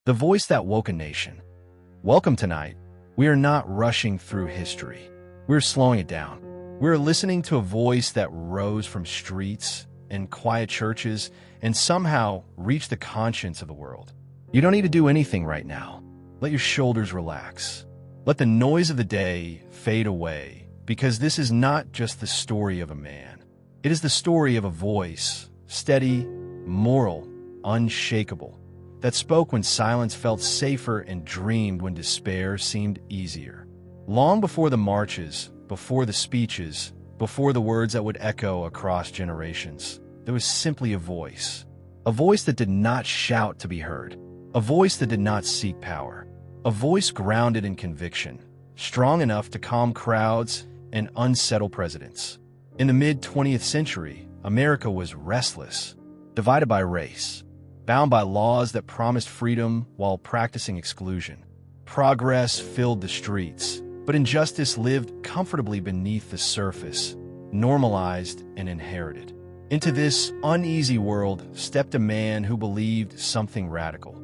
The voice that woke a nation. Welcome tonight. We are not rushing through history. We're slowing it down. We're listening to a voice that rose from streets and quiet churches and somehow reached the conscience of the world. You don't need to do anything right now. Let your shoulders relax. Let the noise of the day fade away, because this is not just the story of a man. It is the story of a voice, steady, moral, unshakable, that spoke when silence felt safer and dreamed when despair seemed easier. Long before the marches, before the speeches, before the words that would echo across generations, there was simply a voice that did not shout to be heard, a voice that did not seek power, a voice grounded in conviction, strong enough to calm crowds and unsettle presidents. In the mid-20th century, America was restless, divided by race, bound by laws that promised freedom while practicing exclusion. Progress filled the streets, but injustice lived comfortably beneath the surface, normalized and inherited. Into this uneasy world stepped a man who believed something radical: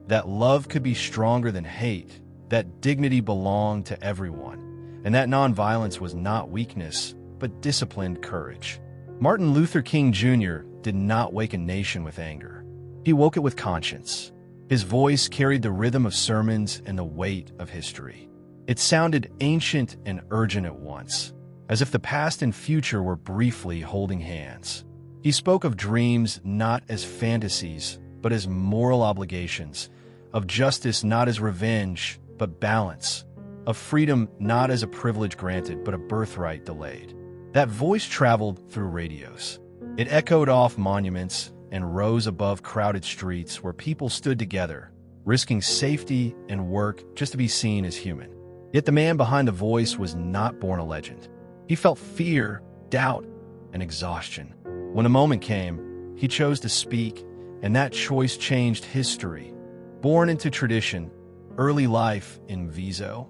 that love could be stronger than hate, that dignity belonged to everyone, and that nonviolence was not weakness, but disciplined courage. Martin Luther King Jr. did not wake a nation with anger. He woke it with conscience. His voice carried the rhythm of sermons and the weight of history. It sounded ancient and urgent at once, as if the past and future were briefly holding hands. He spoke of dreams not as fantasies, but as moral obligations, of justice not as revenge, but balance, of freedom not as a privilege granted, but a birthright delayed. That voice traveled through radios. It echoed off monuments and rose above crowded streets where people stood together, risking safety and work just to be seen as human. Yet the man behind the voice was not born a legend. He felt fear, doubt, and exhaustion. When the moment came, he chose to speak, and that choice changed history. Born into tradition, early life in Mvezo.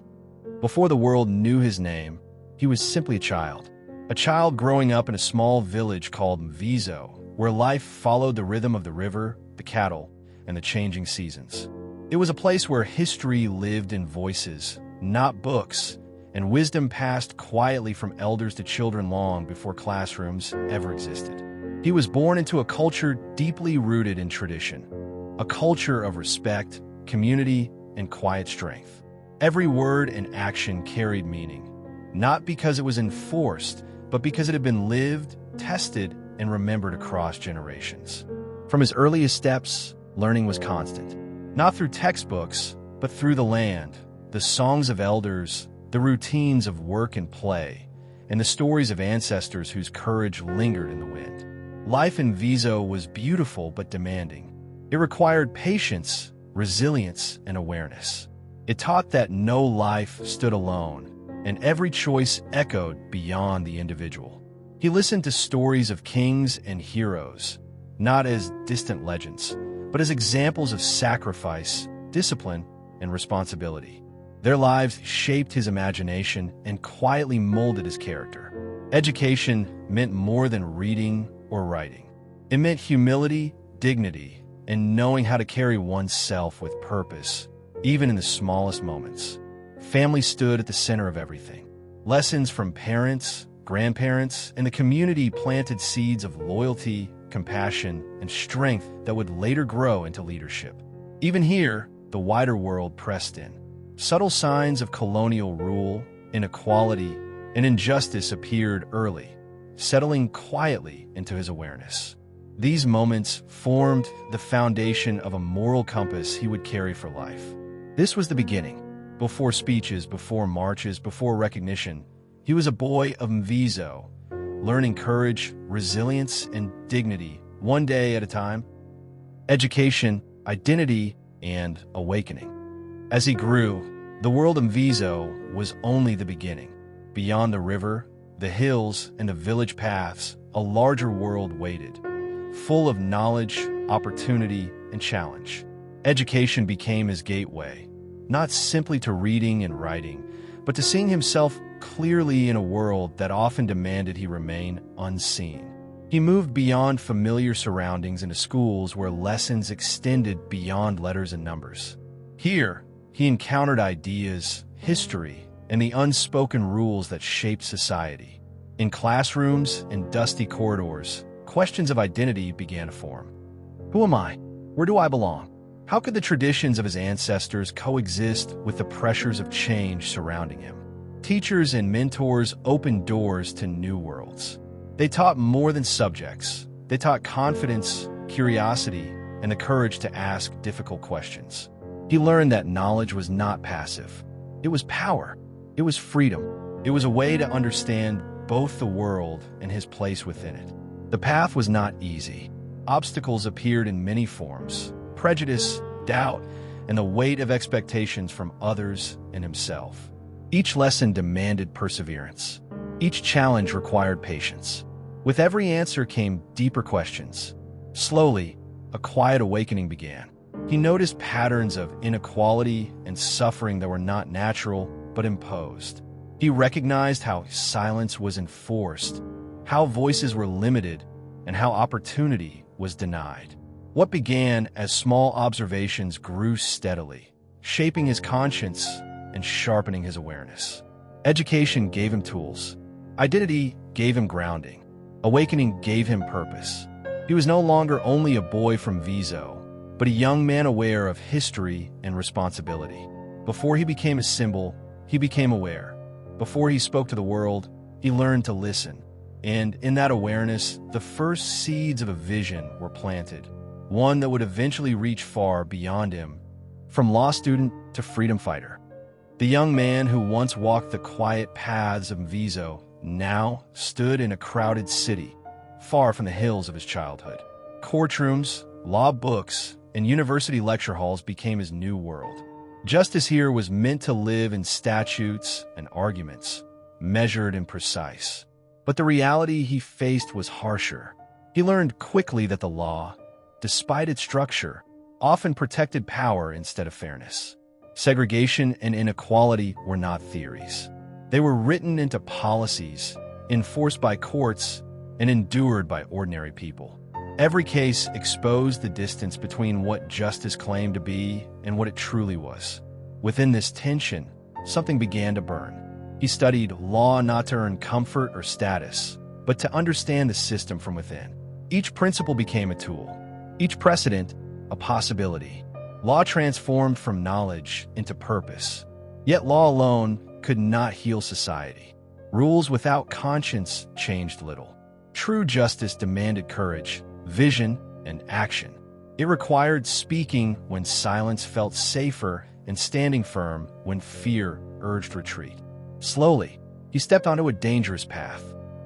Before the world knew his name, he was simply a child growing up in a small village called Mvezo, where life followed the rhythm of the river, the cattle, and the changing seasons. It was a place where history lived in voices, not books, and wisdom passed quietly from elders to children long before classrooms ever existed. He was born into a culture deeply rooted in tradition, a culture of respect, community, and quiet strength. Every word and action carried meaning, not because it was enforced, but because it had been lived, tested, and remembered across generations. From his earliest steps, learning was constant, not through textbooks, but through the land, the songs of elders, the routines of work and play, and the stories of ancestors whose courage lingered in the wind. Life in Mvezo was beautiful but demanding. It required patience, resilience, and awareness. It taught that no life stood alone, and every choice echoed beyond the individual. He listened to stories of kings and heroes, not as distant legends, but as examples of sacrifice, discipline, and responsibility. Their lives shaped his imagination and quietly molded his character. Education meant more than reading or writing. It meant humility, dignity, and knowing how to carry oneself with purpose, even in the smallest moments. Family stood at the center of everything. Lessons from parents, grandparents, and the community planted seeds of loyalty, compassion, and strength that would later grow into leadership. Even here, the wider world pressed in. Subtle signs of colonial rule, inequality, and injustice appeared early, settling quietly into his awareness. These moments formed the foundation of a moral compass he would carry for life. This was the beginning. Before speeches, before marches, before recognition, he was a boy of Mvezo, learning courage, resilience, and dignity, one day at a time. Education, identity, and awakening. As he grew, the world of Mvezo was only the beginning. Beyond the river, the hills, and the village paths, a larger world waited, full of knowledge, opportunity, and challenge. Education became his gateway, not simply to reading and writing, but to seeing himself clearly in a world that often demanded he remain unseen. He moved beyond familiar surroundings into schools where lessons extended beyond letters and numbers. Here, he encountered ideas, history, and the unspoken rules that shaped society. In classrooms and dusty corridors, questions of identity began to form. Who am I? Where do I belong? How could the traditions of his ancestors coexist with the pressures of change surrounding him? Teachers and mentors opened doors to new worlds. They taught more than subjects. They taught confidence, curiosity, and the courage to ask difficult questions. He learned that knowledge was not passive. It was power. It was freedom. It was a way to understand both the world and his place within it. The path was not easy. Obstacles appeared in many forms: prejudice, doubt, and the weight of expectations from others and himself. Each lesson demanded perseverance. Each challenge required patience. With every answer came deeper questions. Slowly, a quiet awakening began. He noticed patterns of inequality and suffering that were not natural but imposed. He recognized how silence was enforced, how voices were limited, and how opportunity was denied. What began as small observations grew steadily, shaping his conscience and sharpening his awareness. Education gave him tools. Identity gave him grounding. Awakening gave him purpose. He was no longer only a boy from Mvezo, but a young man aware of history and responsibility. Before he became a symbol, he became aware. Before he spoke to the world, he learned to listen. And in that awareness, the first seeds of a vision were planted, one that would eventually reach far beyond him. From law student to freedom fighter, the young man who once walked the quiet paths of Mvezo now stood in a crowded city, far from the hills of his childhood. Courtrooms, law books, and university lecture halls became his new world. Justice here was meant to live in statutes and arguments, measured and precise. But the reality he faced was harsher. He learned quickly that the law, despite its structure, often protected power instead of fairness. Segregation and inequality were not theories. They were written into policies, enforced by courts, and endured by ordinary people. Every case exposed the distance between what justice claimed to be and what it truly was. Within this tension, something began to burn. He studied law not to earn comfort or status, but to understand the system from within. Each principle became a tool, each precedent a possibility. Law transformed from knowledge into purpose. Yet law alone could not heal society. Rules without conscience changed little. True justice demanded courage, vision, and action. It required speaking when silence felt safer and standing firm when fear urged retreat. Slowly, he stepped onto a dangerous path.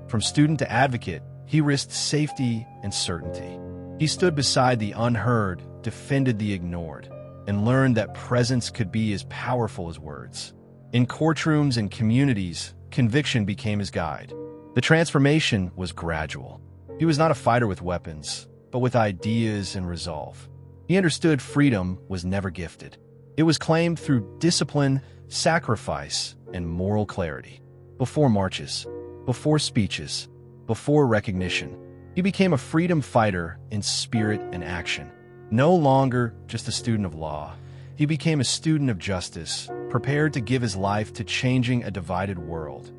From student to advocate, he risked safety and certainty. He stood beside the unheard, defended the ignored, and learned that presence could be as powerful as words. In courtrooms and communities, conviction became his guide. The transformation was gradual. He was not a fighter with weapons, but with ideas and resolve. He understood freedom was never gifted. It was claimed through discipline, sacrifice, and moral clarity. Before marches, before speeches, before recognition, he became a freedom fighter in spirit and action. No longer just a student of law, he became a student of justice, prepared to give his life to changing a divided world.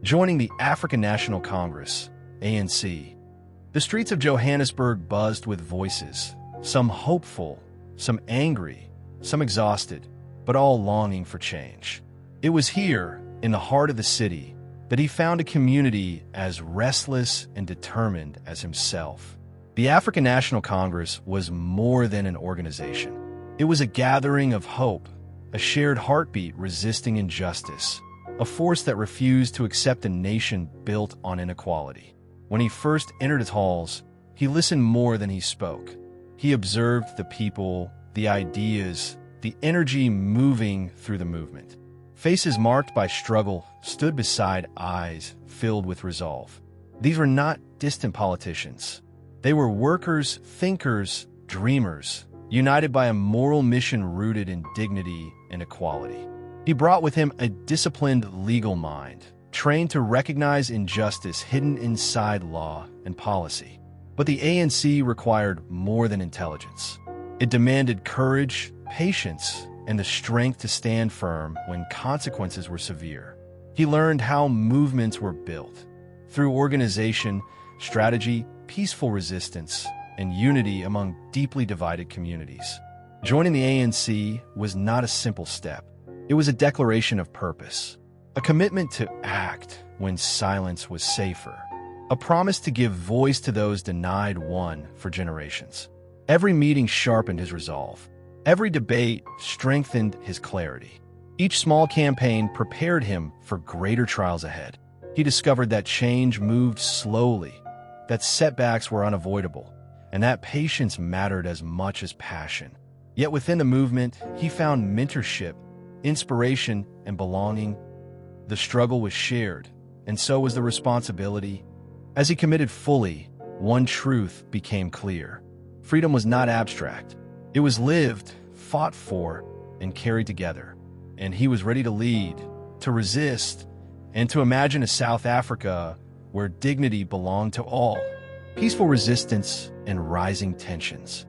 Joining the African National Congress, ANC, the streets of Johannesburg buzzed with voices, some hopeful, some angry, some exhausted, but all longing for change. It was here, in the heart of the city, that he found a community as restless and determined as himself. The African National Congress was more than an organization. It was a gathering of hope, a shared heartbeat resisting injustice, a force that refused to accept a nation built on inequality. When he first entered its halls, he listened more than he spoke. He observed the people, the ideas, the energy moving through the movement. Faces marked by struggle stood beside eyes filled with resolve. These were not distant politicians. They were workers, thinkers, dreamers, united by a moral mission rooted in dignity and equality. He brought with him a disciplined legal mind, trained to recognize injustice hidden inside law and policy. But the ANC required more than intelligence. It demanded courage, patience and the strength to stand firm when consequences were severe. He learned how movements were built through organization, strategy, peaceful resistance, and unity among deeply divided communities. Joining the ANC was not a simple step. It was a declaration of purpose, a commitment to act when silence was safer, a promise to give voice to those denied one for generations. Every meeting sharpened his resolve. Every debate strengthened his clarity. Each small campaign prepared him for greater trials ahead. He discovered that change moved slowly, that setbacks were unavoidable, and that patience mattered as much as passion. Yet within the movement, he found mentorship, inspiration, and belonging. The struggle was shared, and so was the responsibility. As he committed fully, one truth became clear. Freedom was not abstract. It was lived, fought for, and carried together. And he was ready to lead, to resist, and to imagine a South Africa where dignity belonged to all. Peaceful resistance and rising tensions.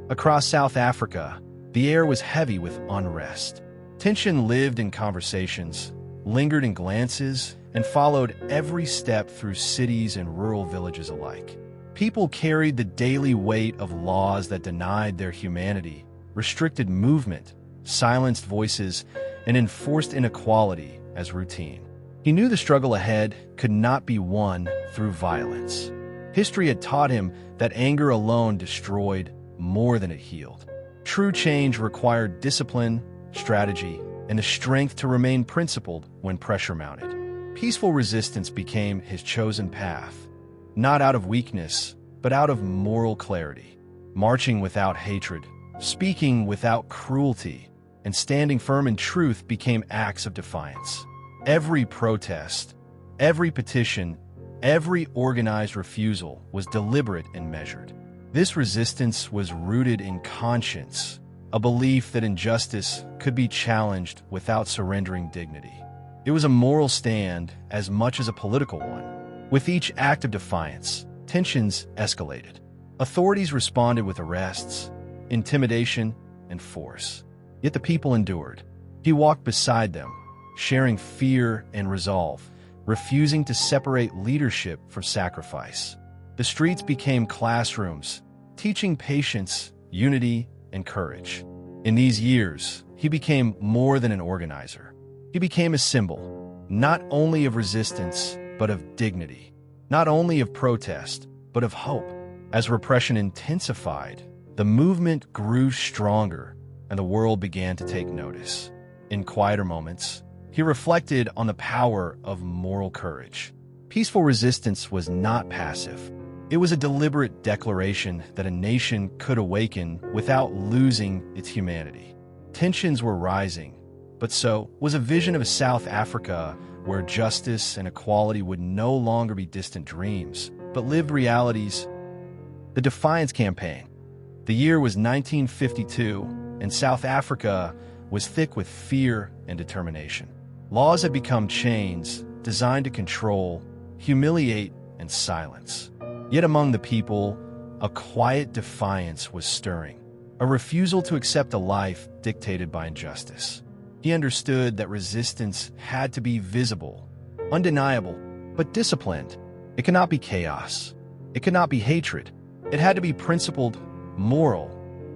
Across South Africa, the air was heavy with unrest. Tension lived in conversations, lingered in glances, and followed every step through cities and rural villages alike. People carried the daily weight of laws that denied their humanity, restricted movement, silenced voices, and enforced inequality as routine. He knew the struggle ahead could not be won through violence. History had taught him that anger alone destroyed more than it healed. True change required discipline, strategy, and the strength to remain principled when pressure mounted. Peaceful resistance became his chosen path, not out of weakness, but out of moral clarity. Marching without hatred, speaking without cruelty, and standing firm in truth became acts of defiance. Every protest, every petition, every organized refusal was deliberate and measured. This resistance was rooted in conscience, a belief that injustice could be challenged without surrendering dignity. It was a moral stand as much as a political one. With each act of defiance, tensions escalated. Authorities responded with arrests, intimidation, and force. Yet the people endured. He walked beside them, sharing fear and resolve, refusing to separate leadership from sacrifice. The streets became classrooms, teaching patience, unity, and courage. In these years, he became more than an organizer. He became a symbol, not only of resistance, but of dignity, not only of protest, but of hope. As repression intensified, the movement grew stronger, and the world began to take notice. In quieter moments, he reflected on the power of moral courage. Peaceful resistance was not passive. It was a deliberate declaration that a nation could awaken without losing its humanity. Tensions were rising, but so was a vision of a South Africa where justice and equality would no longer be distant dreams, but lived realities. The Defiance Campaign. The year was 1952, and South Africa was thick with fear and determination. Laws had become chains designed to control, humiliate, and silence. Yet among the people, a quiet defiance was stirring, a refusal to accept a life dictated by injustice. He understood that resistance had to be visible, undeniable, but disciplined. It could not be chaos. It could not be hatred. It had to be principled, moral,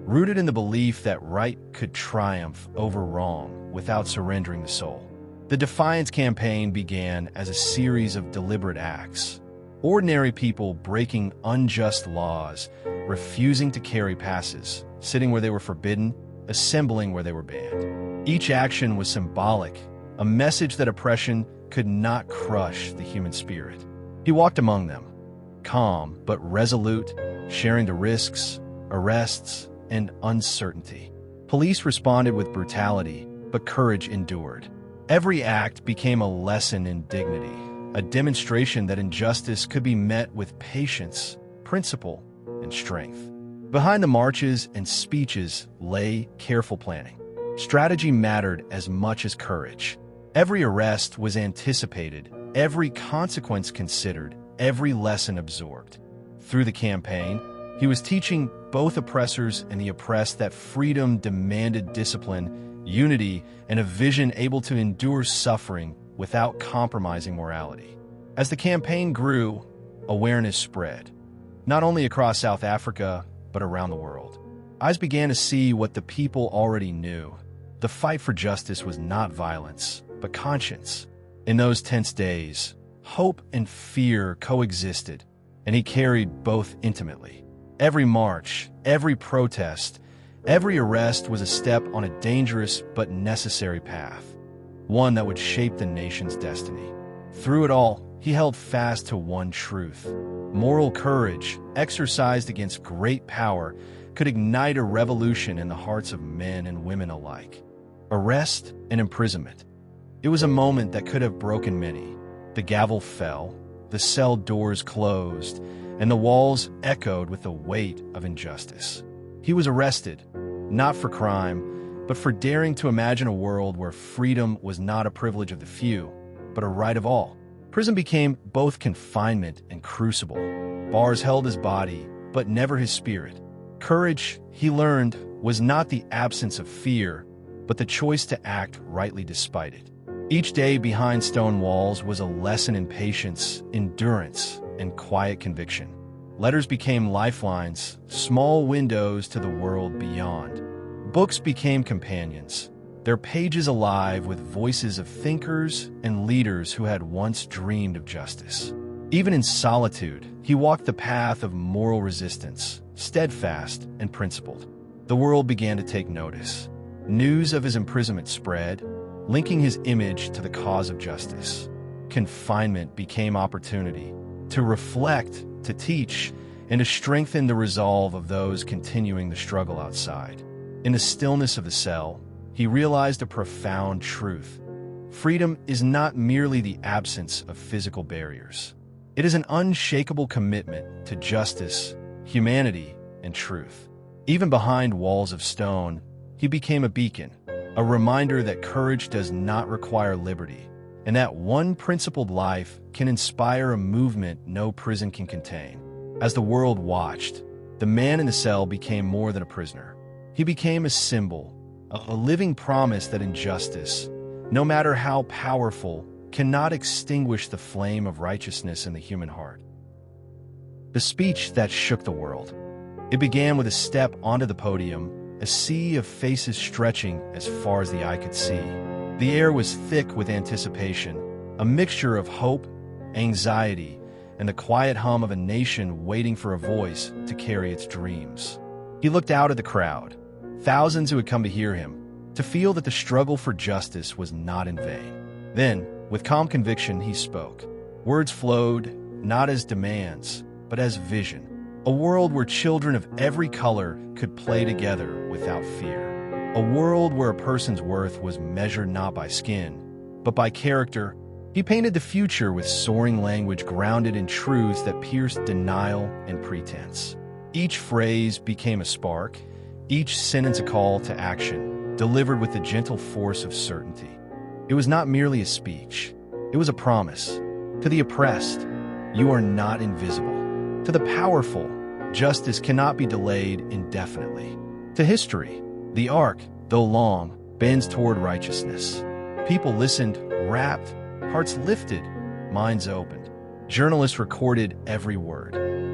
rooted in the belief that right could triumph over wrong without surrendering the soul. The Defiance Campaign began as a series of deliberate acts. Ordinary people breaking unjust laws, refusing to carry passes, sitting where they were forbidden, assembling where they were banned. Each action was symbolic, a message that oppression could not crush the human spirit. He walked among them, calm but resolute, sharing the risks, arrests, and uncertainty. Police responded with brutality, but courage endured. Every act became a lesson in dignity, a demonstration that injustice could be met with patience, principle, and strength. Behind the marches and speeches lay careful planning. Strategy mattered as much as courage. Every arrest was anticipated, every consequence considered, every lesson absorbed. Through the campaign, He was teaching both oppressors and the oppressed that freedom demanded discipline, unity, and a vision able to endure suffering without compromising morality. As the campaign grew, awareness spread, not only across South Africa, but around the world. Eyes began to see what the people already knew. The fight for justice was not violence, but conscience. In those tense days, hope and fear coexisted, and he carried both intimately. Every march, every protest, every arrest was a step on a dangerous but necessary path, one that would shape the nation's destiny. Through it all, he held fast to one truth. Moral courage, exercised against great power, could ignite a revolution in the hearts of men and women alike. Arrest and imprisonment. It was a moment that could have broken many. The gavel fell, the cell doors closed, and the walls echoed with the weight of injustice. He was arrested, not for crime, but for daring to imagine a world where freedom was not a privilege of the few, but a right of all. Prison became both confinement and crucible. Bars held his body, but never his spirit. Courage, he learned, was not the absence of fear, but the choice to act rightly despite it. Each day behind stone walls was a lesson in patience, endurance, and quiet conviction. Letters became lifelines, small windows to the world beyond. Books became companions, their pages alive with voices of thinkers and leaders who had once dreamed of justice. Even in solitude, he walked the path of moral resistance, steadfast and principled. The world began to take notice. News of his imprisonment spread, linking his image to the cause of justice. Confinement became opportunity to reflect, to teach, and to strengthen the resolve of those continuing the struggle outside. In the stillness of the cell, he realized a profound truth. Freedom is not merely the absence of physical barriers. It is an unshakable commitment to justice, humanity, and truth. Even behind walls of stone, he became a beacon, a reminder that courage does not require liberty, and that one principled life can inspire a movement no prison can contain. As the world watched, the man in the cell became more than a prisoner. He became a symbol, a living promise that injustice, no matter how powerful, cannot extinguish the flame of righteousness in the human heart. The speech that shook the world. It began with a step onto the podium, a sea of faces stretching as far as the eye could see. The air was thick with anticipation, a mixture of hope, anxiety, and the quiet hum of a nation waiting for a voice to carry its dreams. He looked out at the crowd, thousands who had come to hear him, to feel that the struggle for justice was not in vain. Then, with calm conviction, he spoke. Words flowed, not as demands, but as vision. A world where children of every color could play together without fear. A world where a person's worth was measured not by skin, but by character. He painted the future with soaring language grounded in truths that pierced denial and pretense. Each phrase became a spark, each sentence a call to action, delivered with the gentle force of certainty. It was not merely a speech. It was a promise. To the oppressed, you are not invisible. To the powerful, justice cannot be delayed indefinitely. To history, the arc, though long, bends toward righteousness. People listened, rapt, hearts lifted, minds opened. Journalists recorded every word.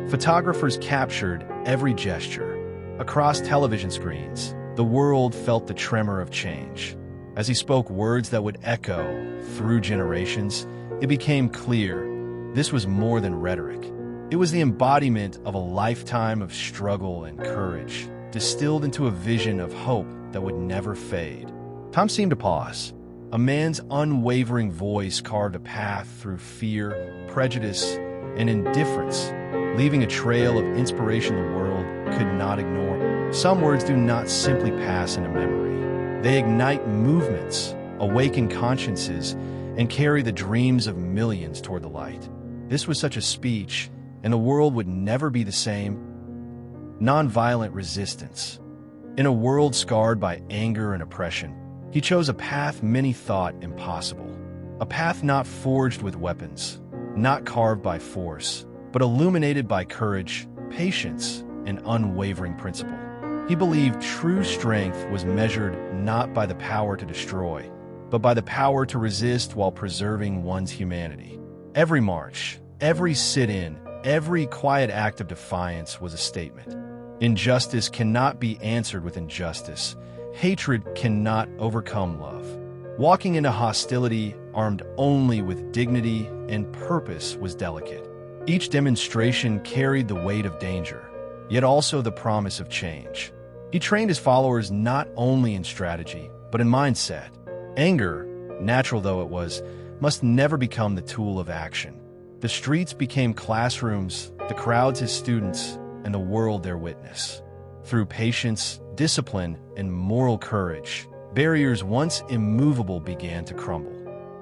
Photographers captured every gesture. Across television screens, the world felt the tremor of change. As he spoke words that would echo through generations, it became clear this was more than rhetoric. It was the embodiment of a lifetime of struggle and courage, distilled into a vision of hope that would never fade. Time seemed to pause. A man's unwavering voice carved a path through fear, prejudice, and indifference, leaving a trail of inspiration the world could not ignore. Some words do not simply pass into memory. They ignite movements, awaken consciences, and carry the dreams of millions toward the light. This was such a speech, and the world would never be the same. Nonviolent resistance. In a world scarred by anger and oppression, he chose a path many thought impossible. A path not forged with weapons, not carved by force, but illuminated by courage, patience, and unwavering principle. He believed true strength was measured not by the power to destroy, but by the power to resist while preserving one's humanity. Every march, every sit-in, every quiet act of defiance was a statement. Injustice cannot be answered with injustice. Hatred cannot overcome love. Walking into hostility armed only with dignity and purpose was delicate. Each demonstration carried the weight of danger, yet also the promise of change. He trained his followers not only in strategy, but in mindset. Anger, natural though it was, must never become the tool of action. The streets became classrooms, the crowds his students, and the world their witness. Through patience, discipline, and moral courage, barriers once immovable began to crumble.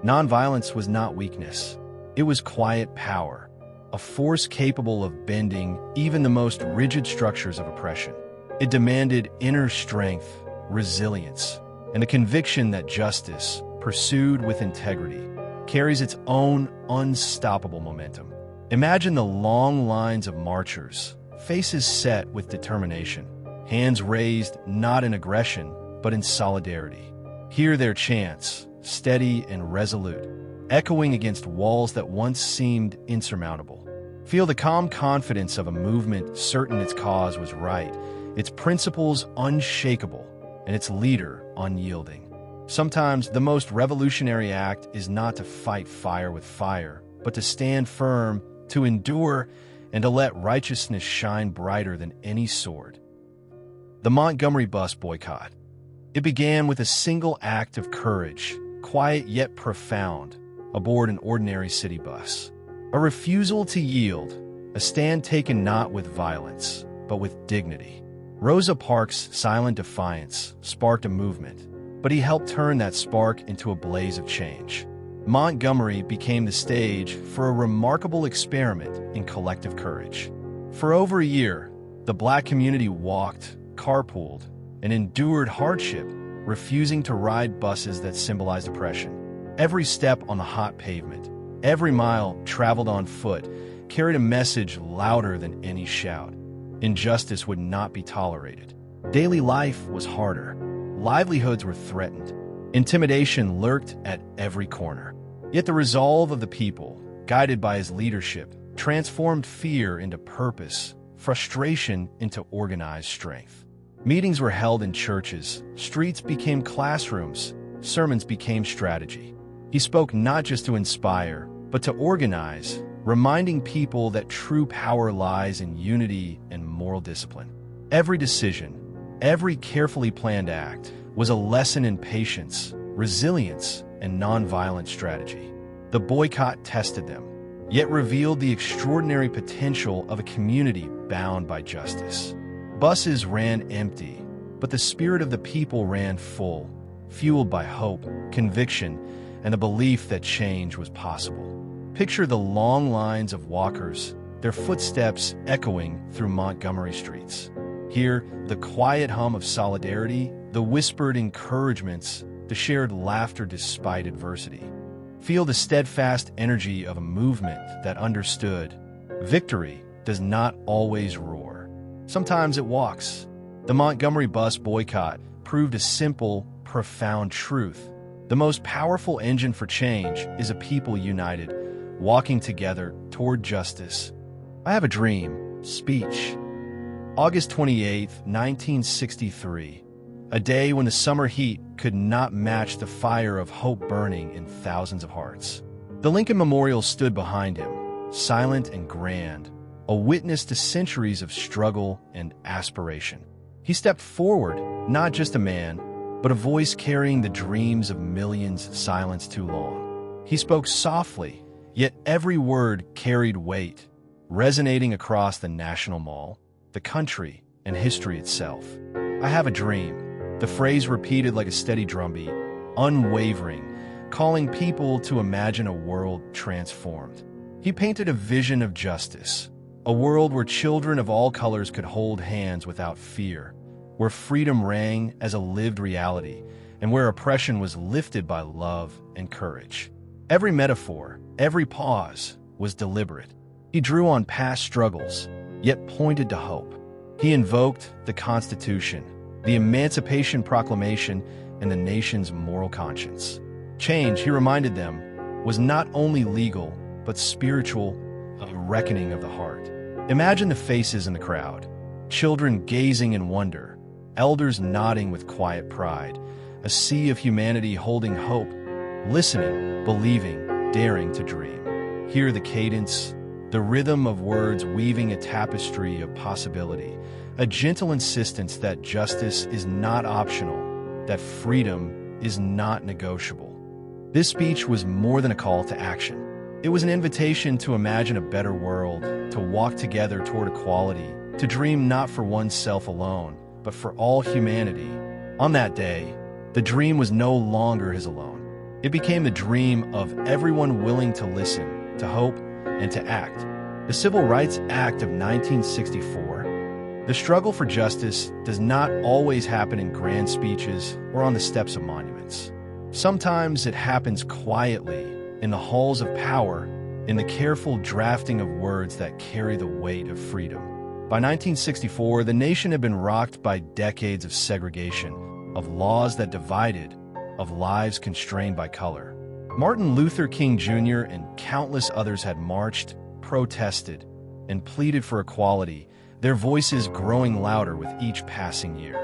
Nonviolence was not weakness. It was quiet power, a force capable of bending even the most rigid structures of oppression. It demanded inner strength, resilience, and the conviction that justice, pursued with integrity, carries its own unstoppable momentum. Imagine the long lines of marchers, faces set with determination, hands raised not in aggression, but in solidarity. Hear their chants, steady and resolute, echoing against walls that once seemed insurmountable. Feel the calm confidence of a movement certain its cause was right, its principles unshakable, and its leader unyielding. Sometimes the most revolutionary act is not to fight fire with fire, but to stand firm, to endure, and to let righteousness shine brighter than any sword. The Montgomery Bus Boycott. It began with a single act of courage, quiet yet profound, aboard an ordinary city bus. A refusal to yield, a stand taken not with violence, but with dignity. Rosa Parks' silent defiance sparked a movement, but he helped turn that spark into a blaze of change. Montgomery became the stage for a remarkable experiment in collective courage. For over a year, the Black community walked, carpooled, and endured hardship, refusing to ride buses that symbolized oppression. Every step on the hot pavement, every mile traveled on foot, carried a message louder than any shout. Injustice would not be tolerated. Daily life was harder. Livelihoods were threatened. Intimidation lurked at every corner. Yet the resolve of the people, guided by his leadership, transformed fear into purpose, frustration into organized strength. Meetings were held in churches, streets became classrooms, sermons became strategy. He spoke not just to inspire, but to organize, reminding people that true power lies in unity and moral discipline. Every decision, every carefully planned act was a lesson in patience, resilience, and nonviolent strategy. The boycott tested them, yet revealed the extraordinary potential of a community bound by justice. Buses ran empty, but the spirit of the people ran full, fueled by hope, conviction, and the belief that change was possible. Picture the long lines of walkers, their footsteps echoing through Montgomery streets. Hear the quiet hum of solidarity, the whispered encouragements, the shared laughter despite adversity. Feel the steadfast energy of a movement that understood victory does not always roar. Sometimes it walks. The Montgomery Bus Boycott proved a simple, profound truth. The most powerful engine for change is a people united, walking together toward justice. I have a dream. Speech. August 28, 1963. A day when the summer heat could not match the fire of hope burning in thousands of hearts. The Lincoln Memorial stood behind him, silent and grand, a witness to centuries of struggle and aspiration. He stepped forward, not just a man, but a voice carrying the dreams of millions silenced too long. He spoke softly, yet every word carried weight, resonating across the National Mall, the country, and history itself. I have a dream. The phrase repeated like a steady drumbeat, unwavering, calling people to imagine a world transformed. He painted a vision of justice, a world where children of all colors could hold hands without fear, where freedom rang as a lived reality, and where oppression was lifted by love and courage. Every metaphor, every pause, was deliberate. He drew on past struggles, yet pointed to hope. He invoked the Constitution, the Emancipation Proclamation, and the nation's moral conscience. Change, he reminded them, was not only legal, but spiritual, a reckoning of the heart. Imagine the faces in the crowd, children gazing in wonder, elders nodding with quiet pride, a sea of humanity holding hope, listening, believing, daring to dream. Hear the cadence, the rhythm of words weaving a tapestry of possibility, a gentle insistence that justice is not optional, that freedom is not negotiable. This speech was more than a call to action. It was an invitation to imagine a better world, to walk together toward equality, to dream not for oneself alone, but for all humanity. On that day, the dream was no longer his alone. It became the dream of everyone willing to listen, to hope, and to act. The Civil Rights Act of 1964. The struggle for justice does not always happen in grand speeches or on the steps of monuments. Sometimes it happens quietly, in the halls of power, in the careful drafting of words that carry the weight of freedom. By 1964, the nation had been rocked by decades of segregation, of laws that divided, of lives constrained by color. Martin Luther King Jr. and countless others had marched, protested, and pleaded for equality, their voices growing louder with each passing year.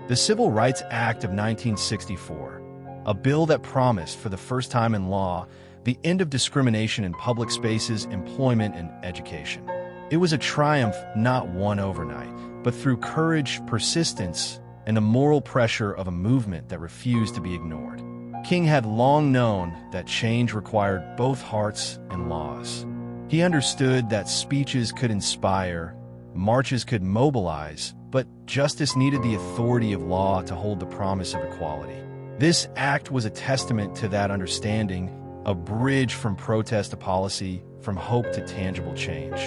The Civil Rights Act of 1964, a bill that promised, for the first time in law, the end of discrimination in public spaces, employment, and education. It was a triumph not won overnight, but through courage, persistence, and the moral pressure of a movement that refused to be ignored. King had long known that change required both hearts and laws. He understood that speeches could inspire, marches could mobilize, but justice needed the authority of law to hold the promise of equality. This act was a testament to that understanding, a bridge from protest to policy, from hope to tangible change.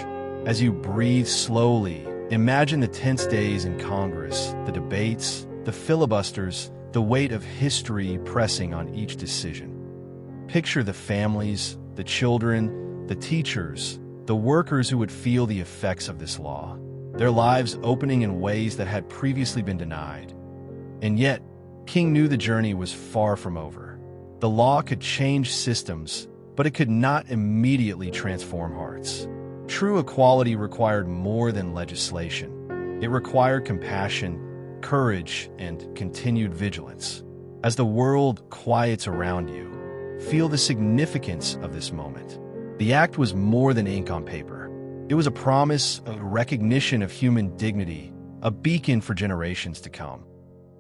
As you breathe slowly, imagine the tense days in Congress, the debates, the filibusters, the weight of history pressing on each decision. Picture the families, the children, the teachers, the workers who would feel the effects of this law, their lives opening in ways that had previously been denied. And yet, King knew the journey was far from over. The law could change systems, but it could not immediately transform hearts. True equality required more than legislation. It required compassion, courage, and continued vigilance. As the world quiets around you, feel the significance of this moment. The act was more than ink on paper. It was a promise, a recognition of human dignity, a beacon for generations to come.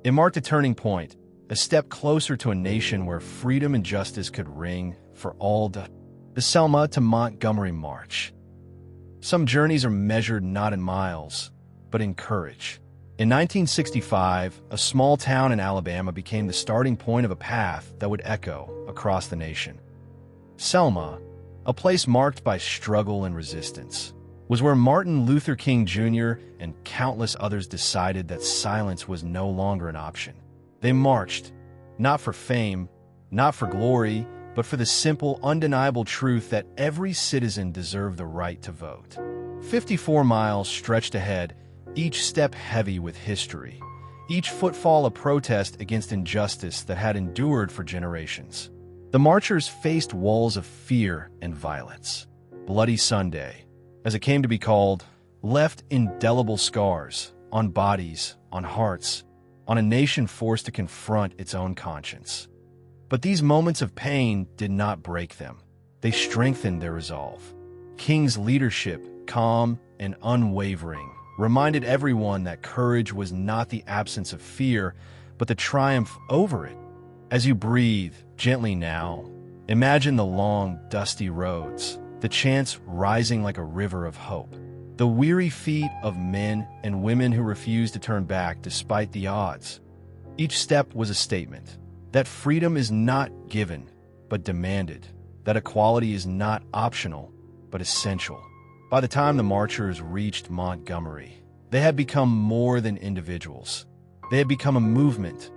It marked a turning point, a step closer to a nation where freedom and justice could ring for all. The Selma to Montgomery March. Some journeys are measured not in miles, but in courage. In 1965, a small town in Alabama became the starting point of a path that would echo across the nation. Selma, a place marked by struggle and resistance, was where Martin Luther King Jr. and countless others decided that silence was no longer an option. They marched, not for fame, not for glory, but for the simple, undeniable truth that every citizen deserved the right to vote. 54 miles stretched ahead, each step heavy with history, each footfall a protest against injustice that had endured for generations. The marchers faced walls of fear and violence. Bloody Sunday, as it came to be called, left indelible scars on bodies, on hearts, on a nation forced to confront its own conscience. But these moments of pain did not break them. They strengthened their resolve. King's leadership, calm and unwavering, reminded everyone that courage was not the absence of fear, but the triumph over it. As you breathe gently now, imagine the long, dusty roads, the chants rising like a river of hope, the weary feet of men and women who refused to turn back despite the odds. Each step was a statement that freedom is not given, but demanded, that equality is not optional, but essential. By the time the marchers reached Montgomery, they had become more than individuals. They had become a movement,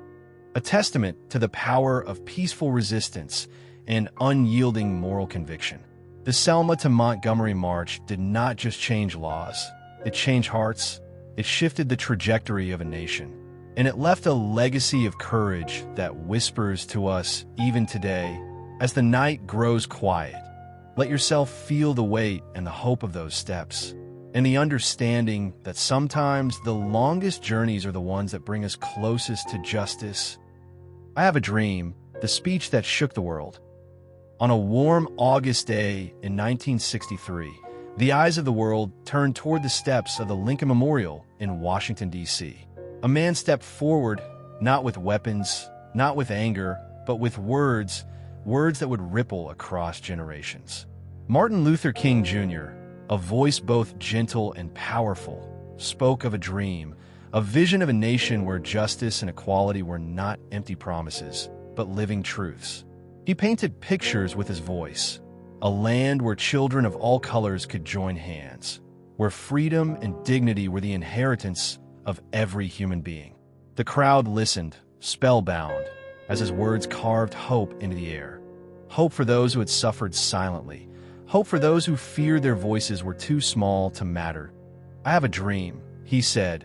a testament to the power of peaceful resistance and unyielding moral conviction. The Selma to Montgomery March did not just change laws. It changed hearts, It shifted the trajectory of a nation, and it left a legacy of courage that whispers to us even today. As the night grows quiet, let yourself feel the weight and the hope of those steps, and the understanding that sometimes the longest journeys are the ones that bring us closest to justice. I Have a Dream, the speech that shook the world. On a warm August day in 1963, the eyes of the world turned toward the steps of the Lincoln Memorial in Washington, D.C. A man stepped forward, not with weapons, not with anger, but with words that would ripple across generations. Martin Luther King Jr., a voice both gentle and powerful, spoke of a dream, a vision of a nation where justice and equality were not empty promises, but living truths. He painted pictures with his voice, a land where children of all colors could join hands, where freedom and dignity were the inheritance of every human being. The crowd listened, spellbound, as his words carved hope into the air. Hope for those who had suffered silently. Hope for those who feared their voices were too small to matter. "I have a dream," he said,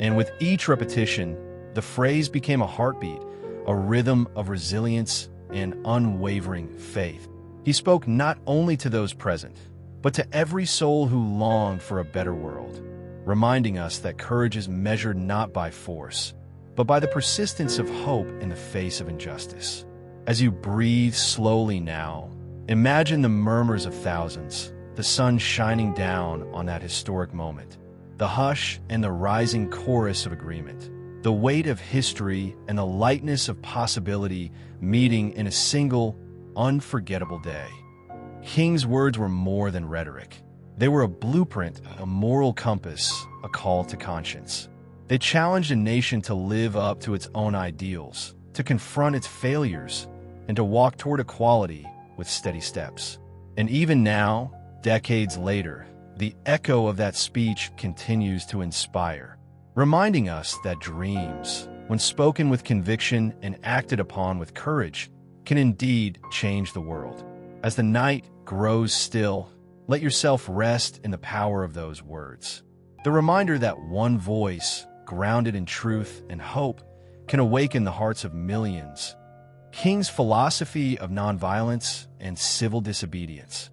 and with each repetition, the phrase became a heartbeat, a rhythm of resilience and unwavering faith. He spoke not only to those present, but to every soul who longed for a better world, reminding us that courage is measured not by force, but by the persistence of hope in the face of injustice. As you breathe slowly now, imagine the murmurs of thousands, the sun shining down on that historic moment, the hush and the rising chorus of agreement, the weight of history and the lightness of possibility meeting in a single, unforgettable day. King's words were more than rhetoric. They were a blueprint, a moral compass, a call to conscience. They challenged a nation to live up to its own ideals, to confront its failures, and to walk toward equality with steady steps. And even now, decades later, the echo of that speech continues to inspire, reminding us that dreams, when spoken with conviction and acted upon with courage, can indeed change the world. As the night grows still, let yourself rest in the power of those words. The reminder that one voice, grounded in truth and hope, can awaken the hearts of millions. King's philosophy of nonviolence and civil disobedience.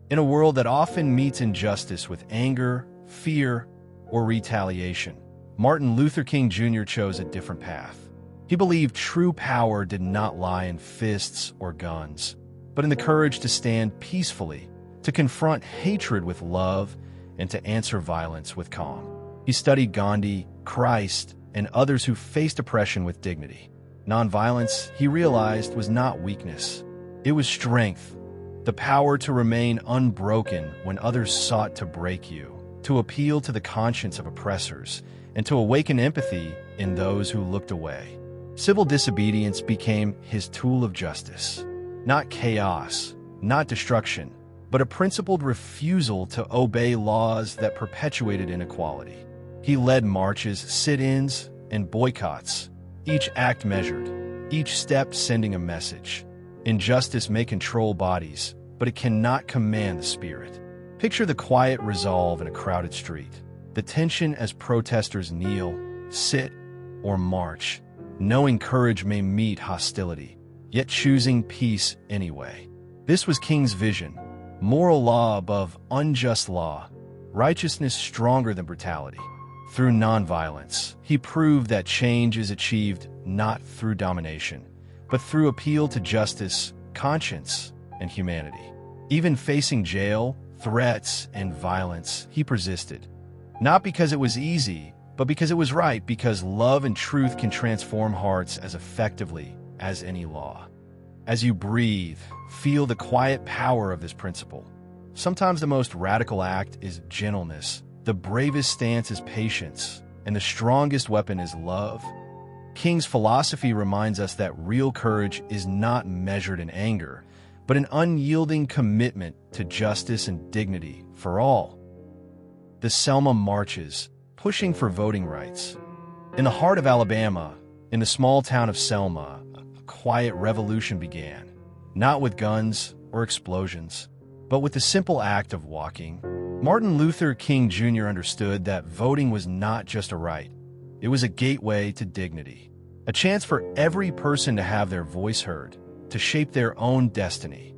In a world that often meets injustice with anger, fear, or retaliation, Martin Luther King Jr. chose a different path. He believed true power did not lie in fists or guns, but in the courage to stand peacefully, to confront hatred with love, and to answer violence with calm. He studied Gandhi, Christ, and others who faced oppression with dignity. Nonviolence, he realized, was not weakness. It was strength, the power to remain unbroken when others sought to break you, to appeal to the conscience of oppressors, and to awaken empathy in those who looked away. Civil disobedience became his tool of justice. Not chaos, not destruction, but a principled refusal to obey laws that perpetuated inequality. He led marches, sit-ins, and boycotts, each act measured, each step sending a message. Injustice may control bodies, but it cannot command the spirit. Picture the quiet resolve in a crowded street, the tension as protesters kneel, sit, or march, knowing courage may meet hostility, yet choosing peace anyway. This was King's vision: moral law above unjust law, righteousness stronger than brutality. Through nonviolence, he proved that change is achieved not through domination, but through appeal to justice, conscience, and humanity. Even facing jail, threats, and violence, he persisted. Not because it was easy, but because it was right, because love and truth can transform hearts as effectively as any law. As you breathe, feel the quiet power of this principle. Sometimes the most radical act is gentleness, the bravest stance is patience, and the strongest weapon is love. King's philosophy reminds us that real courage is not measured in anger, but an unyielding commitment to justice and dignity for all. The Selma marches, pushing for voting rights. In the heart of Alabama, in the small town of Selma, a quiet revolution began, not with guns or explosions, but with the simple act of walking, Martin Luther King Jr. understood that voting was not just a right. It was a gateway to dignity, a chance for every person to have their voice heard, to shape their own destiny.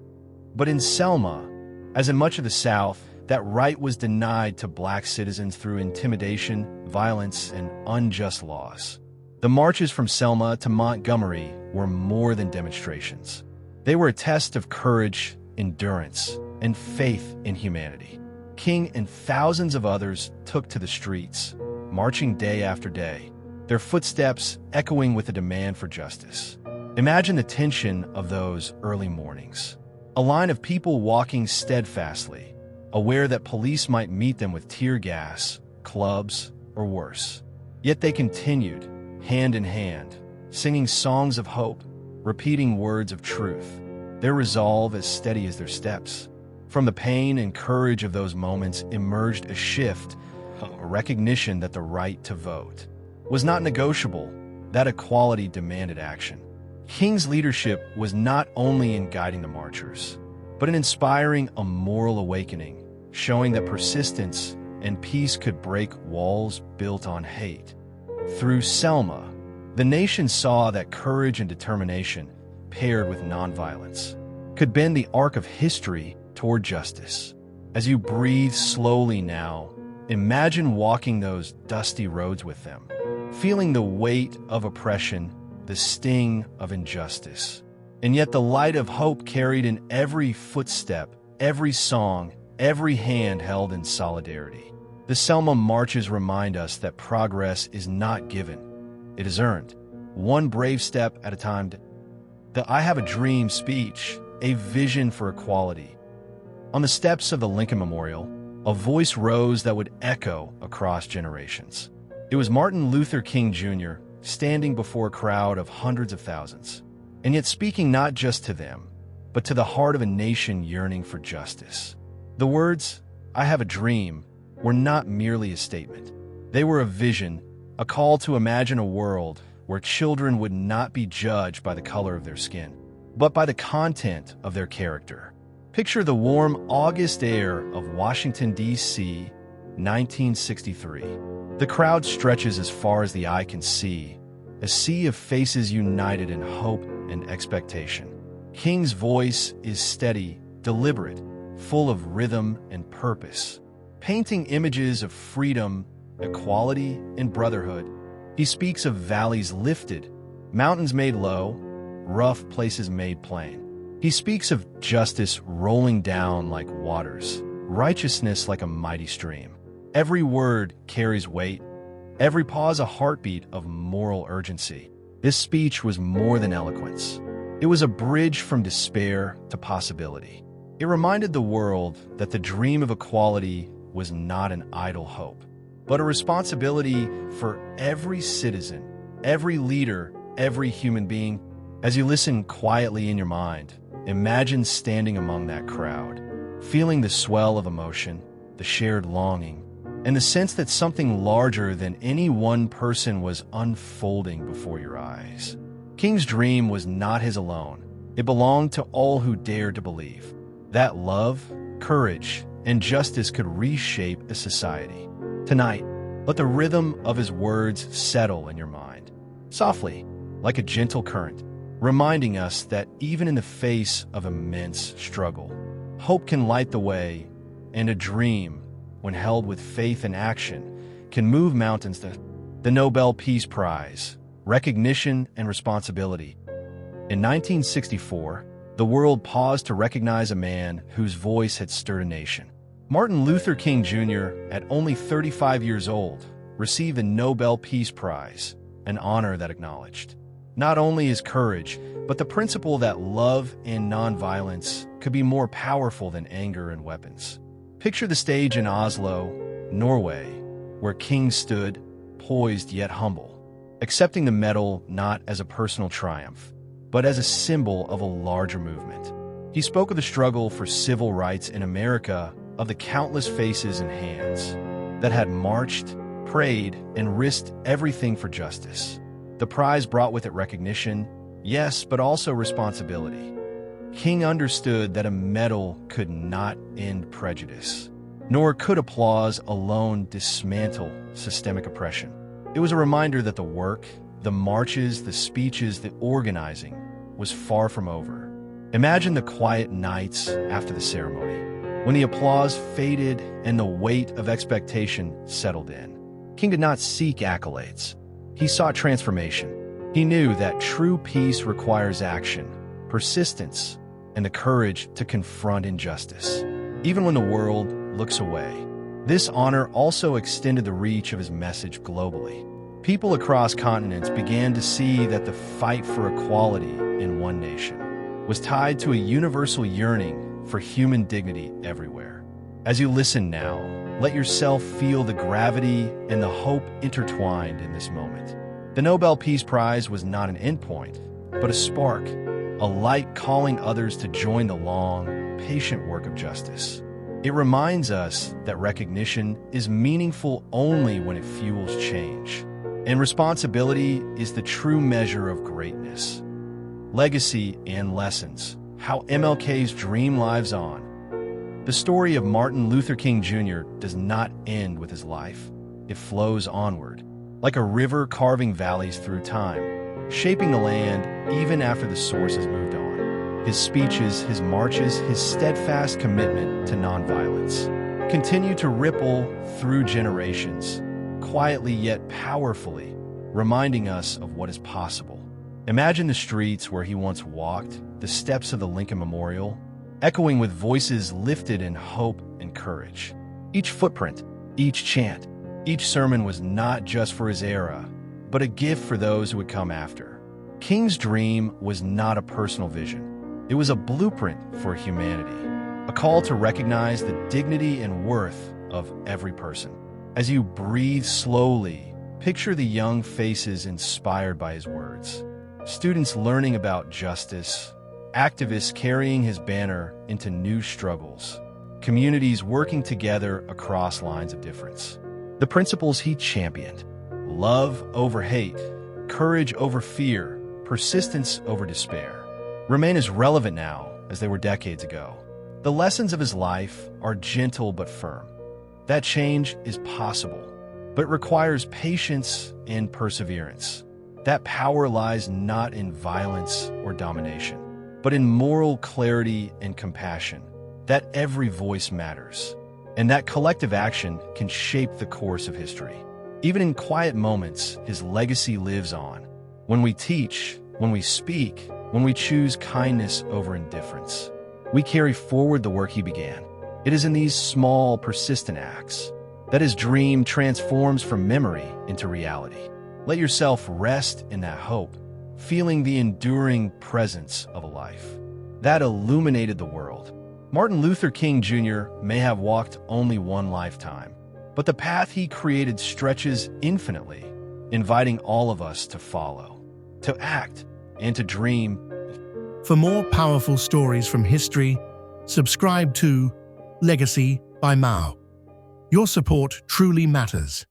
But in Selma, as in much of the South, that right was denied to black citizens through intimidation, violence, and unjust laws. The marches from Selma to Montgomery were more than demonstrations. They were a test of courage, endurance, and faith in humanity. King and thousands of others took to the streets, marching day after day, their footsteps echoing with a demand for justice. Imagine the tension of those early mornings. A line of people walking steadfastly, aware that police might meet them with tear gas, clubs, or worse. Yet they continued, hand in hand, singing songs of hope, repeating words of truth, their resolve as steady as their steps. From the pain and courage of those moments emerged a shift, a recognition that the right to vote was not negotiable, that equality demanded action. King's leadership was not only in guiding the marchers, but in inspiring a moral awakening, showing that persistence and peace could break walls built on hate. Through Selma, the nation saw that courage and determination, paired with nonviolence, could bend the arc of history toward justice. As you breathe slowly now, imagine walking those dusty roads with them, feeling the weight of oppression, the sting of injustice, and yet the light of hope carried in every footstep, every song, every hand held in solidarity. The Selma marches remind us that progress is not given, it is earned, one brave step at a time. The I Have a Dream speech, a vision for equality. On the steps of the Lincoln Memorial, a voice rose that would echo across generations. It was Martin Luther King Jr. standing before a crowd of hundreds of thousands, and yet speaking not just to them, but to the heart of a nation yearning for justice. The words, "I have a dream," were not merely a statement. They were a vision, a call to imagine a world where children would not be judged by the color of their skin, but by the content of their character. Picture the warm August air of Washington, D.C., 1963. The crowd stretches as far as the eye can see, a sea of faces united in hope and expectation. King's voice is steady, deliberate, full of rhythm and purpose, painting images of freedom, equality, and brotherhood. He speaks of valleys lifted, mountains made low, rough places made plain. He speaks of justice rolling down like waters, righteousness like a mighty stream. Every word carries weight, every pause a heartbeat of moral urgency. This speech was more than eloquence. It was a bridge from despair to possibility. It reminded the world that the dream of equality was not an idle hope, but a responsibility for every citizen, every leader, every human being. As you listen quietly in your mind, imagine standing among that crowd, feeling the swell of emotion, the shared longing, and the sense that something larger than any one person was unfolding before your eyes. King's dream was not his alone. It belonged to all who dared to believe that love, courage, and justice could reshape a society. Tonight, let the rhythm of his words settle in your mind, softly, like a gentle current, reminding us that even in the face of immense struggle, hope can light the way, and a dream, when held with faith and action, can move mountains. The Nobel Peace Prize, recognition and responsibility. In 1964, the world paused to recognize a man whose voice had stirred a nation. Martin Luther King Jr., at only 35 years old, received the Nobel Peace Prize, an honor that acknowledged not only his courage, but the principle that love and nonviolence could be more powerful than anger and weapons. Picture the stage in Oslo, Norway, where King stood, poised yet humble, accepting the medal not as a personal triumph, but as a symbol of a larger movement. He spoke of the struggle for civil rights in America, of the countless faces and hands that had marched, prayed, and risked everything for justice. The prize brought with it recognition, yes, but also responsibility. King understood that a medal could not end prejudice, nor could applause alone dismantle systemic oppression. It was a reminder that the work, the marches, the speeches, the organizing was far from over. Imagine the quiet nights after the ceremony, when the applause faded and the weight of expectation settled in. King did not seek accolades. He sought transformation. He knew that true peace requires action, persistence, and the courage to confront injustice, even when the world looks away. This honor also extended the reach of his message globally. People across continents began to see that the fight for equality in one nation was tied to a universal yearning for human dignity everywhere. As you listen now, let yourself feel the gravity and the hope intertwined in this moment. The Nobel Peace Prize was not an endpoint, but a spark, a light calling others to join the long, patient work of justice. It reminds us that recognition is meaningful only when it fuels change, and responsibility is the true measure of greatness. Legacy and lessons, how MLK's dream lives on. The story of Martin Luther King Jr. does not end with his life. It flows onward, like a river carving valleys through time, shaping the land even after the source has moved on. His speeches, his marches, his steadfast commitment to nonviolence continue to ripple through generations, quietly yet powerfully, reminding us of what is possible. Imagine the streets where he once walked, the steps of the Lincoln Memorial, echoing with voices lifted in hope and courage. Each footprint, each chant, each sermon was not just for his era, but a gift for those who would come after. King's dream was not a personal vision. It was a blueprint for humanity, a call to recognize the dignity and worth of every person. As you breathe slowly, picture the young faces inspired by his words. Students learning about justice, activists carrying his banner into new struggles, communities working together across lines of difference. The principles he championed, love over hate, courage over fear, persistence over despair, remain as relevant now as they were decades ago. The lessons of his life are gentle but firm. That change is possible, but requires patience and perseverance. That power lies not in violence or domination, but in moral clarity and compassion. That every voice matters, and that collective action can shape the course of history. Even in quiet moments, his legacy lives on. When we teach, when we speak, when we choose kindness over indifference, we carry forward the work he began. It is in these small, persistent acts that his dream transforms from memory into reality. Let yourself rest in that hope, feeling the enduring presence of a life that illuminated the world. Martin Luther King Jr. may have walked only one lifetime, but the path he created stretches infinitely, inviting all of us to follow, to act, and to dream. For more powerful stories from history, subscribe to Legacy by MAO. Your support truly matters.